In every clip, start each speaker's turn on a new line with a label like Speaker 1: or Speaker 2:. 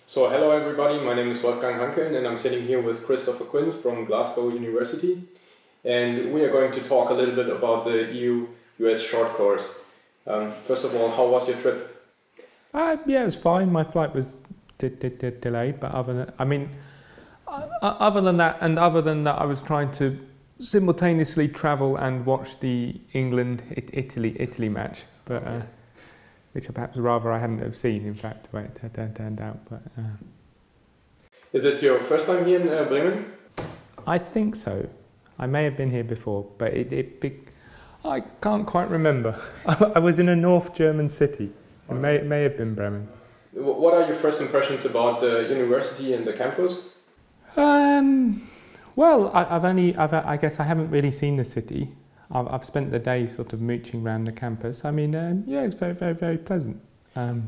Speaker 1: So hello everybody, my name is Wolfgang Hankeln and I'm sitting here with Christopher Quince from Glasgow University, and we are going to talk a little bit about the EU-US short course. First of all, how was your trip?
Speaker 2: Yeah, it was fine. My flight was delayed, but other than that, I was trying to simultaneously travel and watch the England-Italy match, but which perhaps rather I hadn't have seen, in fact, the way it turned out. But
Speaker 1: is it your first time here in Bremen?
Speaker 2: I think so. I may have been here before, but I can't quite remember. I was in a North German city. It may have been Bremen.
Speaker 1: What are your first impressions about the university and the campus?
Speaker 2: Well, I guess I haven't really seen the city. I've spent the day sort of mooching around the campus. I mean, yeah, it's very, very, very pleasant. I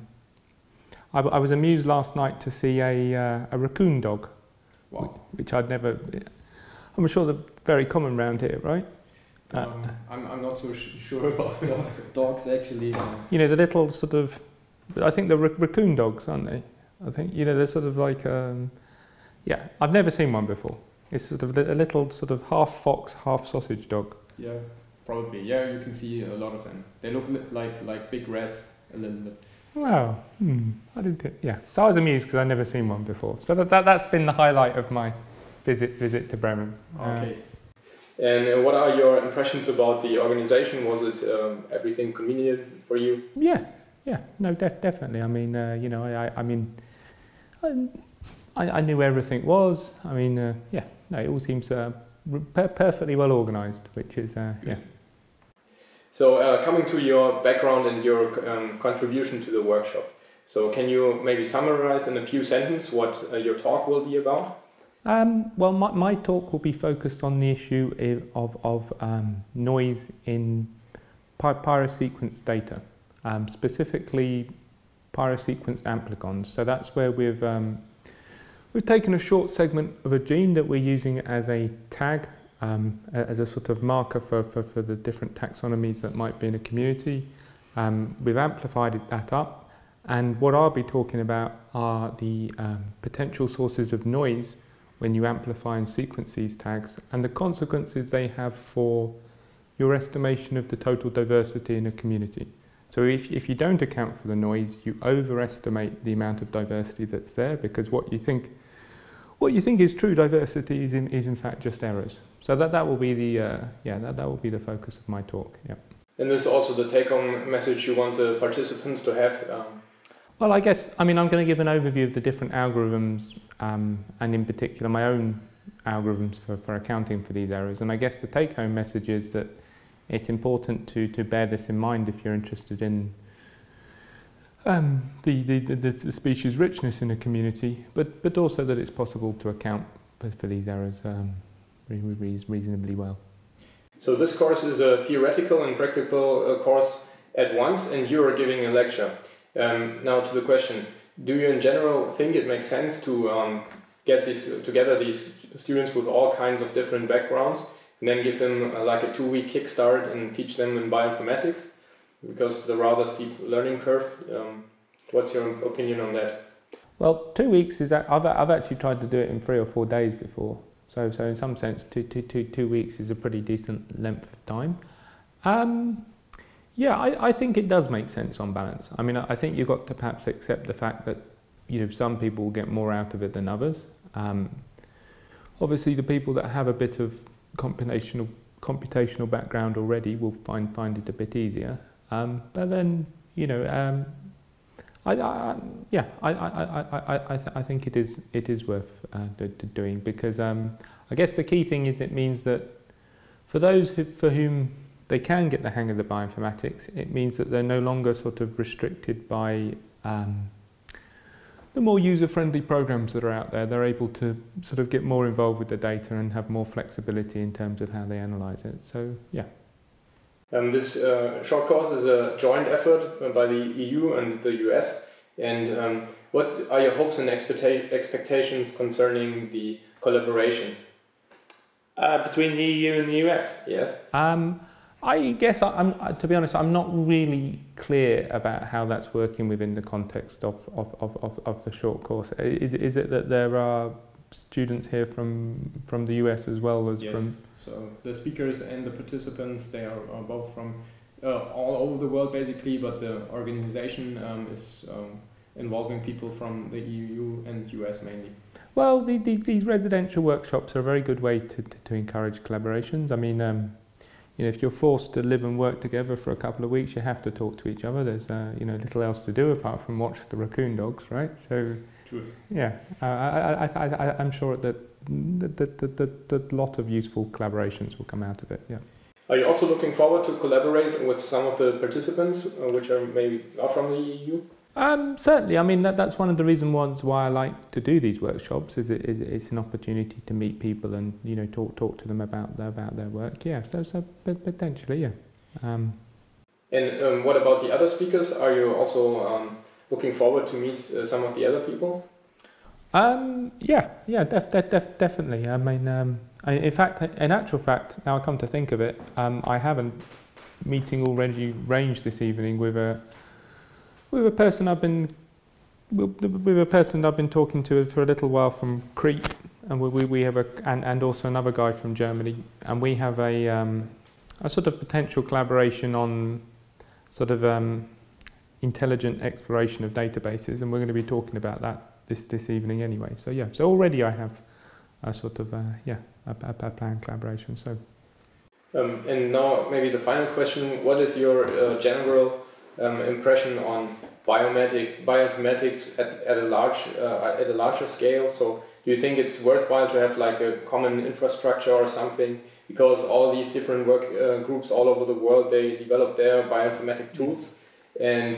Speaker 2: was amused last night to see a raccoon dog, wow, which I'd never. I'm sure they're very common around here, right?
Speaker 1: I'm not so sure about dogs actually.
Speaker 2: You know, the little sort of, I think they're raccoon dogs, aren't they? I think, you know, they're sort of like, yeah, I've never seen one before. It's sort of a little sort of half fox, half sausage dog.
Speaker 1: Yeah, probably. Yeah, you can see a lot of them. They look like big rats a little bit.
Speaker 2: Wow. I didn't. Yeah. So I was amused because I'd never seen one before. So that's been the highlight of my visit to Bremen.
Speaker 1: Okay. And what are your impressions about the organization? Was it everything convenient for you?
Speaker 2: Yeah. No, definitely. I mean, you know, I knew everything was. I mean, yeah. No, it all seems perfectly well organised, which is yeah.
Speaker 1: So coming to your background and your contribution to the workshop. So can you maybe summarize in a few sentences what your talk will be about?
Speaker 2: Well, my talk will be focused on the issue of noise in pyrosequence data, specifically pyrosequenced amplicons. So that's where we've taken a short segment of a gene that we're using as a tag, as a sort of marker for the different taxonomies that might be in a community. We've amplified that up, and what I'll be talking about are the potential sources of noise when you amplify and sequence these tags, and the consequences they have for your estimation of the total diversity in a community. So if you don't account for the noise, you overestimate the amount of diversity that's there, because what you think is true diversity is in fact just errors. So that will be the that will be the focus of my talk. Yeah.
Speaker 1: And this is also the take-home message you want the participants to have.
Speaker 2: Well, I guess I'm going to give an overview of the different algorithms, and in particular my own algorithms for accounting for these errors. And I guess the take-home message is that it's important to bear this in mind if you're interested in the species richness in a community, but also that it's possible to account for these errors reasonably well.
Speaker 1: So this course is a theoretical and practical course at once, and you are giving a lecture. Now to the question, do you in general think it makes sense to get together these students with all kinds of different backgrounds and then give them like a 2-week kickstart and teach them in bioinformatics? Because of the rather steep learning curve. What's your opinion on that?
Speaker 2: Well, 2 weeks is I've actually tried to do it in 3 or 4 days before. So in some sense, 2 weeks is a pretty decent length of time. Yeah, I think it does make sense on balance. I mean, I think you've got to perhaps accept the fact that, you know, some people will get more out of it than others. Obviously, the people that have a bit of computational background already will find it a bit easier. But then, you know, I think it is worth doing, because I guess the key thing is it means that for those for whom they can get the hang of the bioinformatics, it means that they're no longer sort of restricted by the more user-friendly programs that are out there. They're able to sort of get more involved with the data and have more flexibility in terms of how they analyze it. So, yeah.
Speaker 1: This short course is a joint effort by the EU and the US. And what are your hopes and expectations concerning the collaboration?
Speaker 3: Between the EU and the US?
Speaker 1: Yes.
Speaker 2: I guess to be honest, I'm not really clear about how that's working within the context of the short course. Is it that there are students here from the US as well as
Speaker 1: yes.
Speaker 2: from?
Speaker 1: So the speakers and the participants, they are both from all over the world basically, but the organization is involving people from the EU and US mainly.
Speaker 2: Well, these residential workshops are a very good way to encourage collaborations. I mean, you know, if you're forced to live and work together for a couple of weeks, you have to talk to each other. There's you know, little else to do apart from watch the Raccoon Dogs, right? So,
Speaker 1: true.
Speaker 2: Yeah, I'm sure that a lot of useful collaborations will come out of it. Yeah.
Speaker 1: Are you also looking forward to collaborate with some of the participants, which are maybe not from the EU?
Speaker 2: Certainly. I mean, that's one of the reasons why I like to do these workshops. It's an opportunity to meet people and, you know, talk to them about their work. Yeah. So potentially, yeah.
Speaker 1: And what about the other speakers? Are you also looking forward to meet some of the other people?
Speaker 2: Yeah, definitely. I mean, in actual fact, now I come to think of it, I have a meeting already arranged this evening with a person I've been talking to for a little while from Crete, and we have and also another guy from Germany, and we have a sort of potential collaboration on sort of intelligent exploration of databases, and we're going to be talking about that this evening anyway. So yeah, so already I have a sort of a planned collaboration. So
Speaker 1: and now maybe the final question: what is your general impression on bioinformatics at a larger scale? So do you think it's worthwhile to have like a common infrastructure or something, because all these different work groups all over the world, they develop their bioinformatic tools, and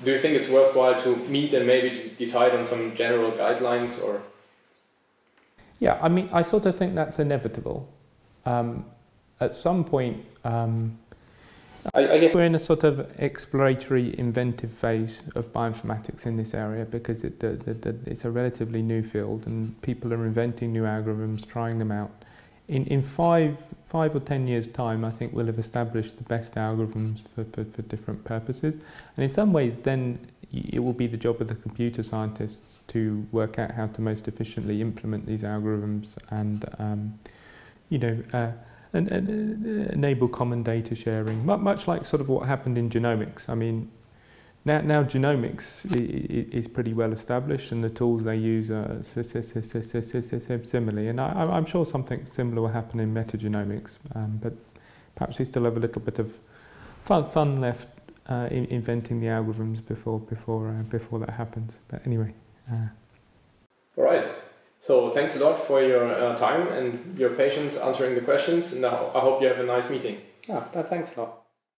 Speaker 1: do you think it's worthwhile to meet and maybe decide on some general guidelines? Or
Speaker 2: yeah, I mean, I sort of think that's inevitable. At some point, I guess we're in a sort of exploratory, inventive phase of bioinformatics in this area, because it's a relatively new field and people are inventing new algorithms, trying them out. In 5 or 10 years' time, I think we'll have established the best algorithms for different purposes. And in some ways, then it will be the job of the computer scientists to work out how to most efficiently implement these algorithms and, you know, and enable common data sharing, much like sort of what happened in genomics. I mean, now genomics is pretty well established, and the tools they use are similarly. And I'm sure something similar will happen in metagenomics, but perhaps we still have a little bit of fun left in inventing the algorithms before that happens. But anyway.
Speaker 1: All right. So thanks a lot for your time and your patience answering the questions. Now I hope you have a nice meeting.
Speaker 2: Thanks a lot.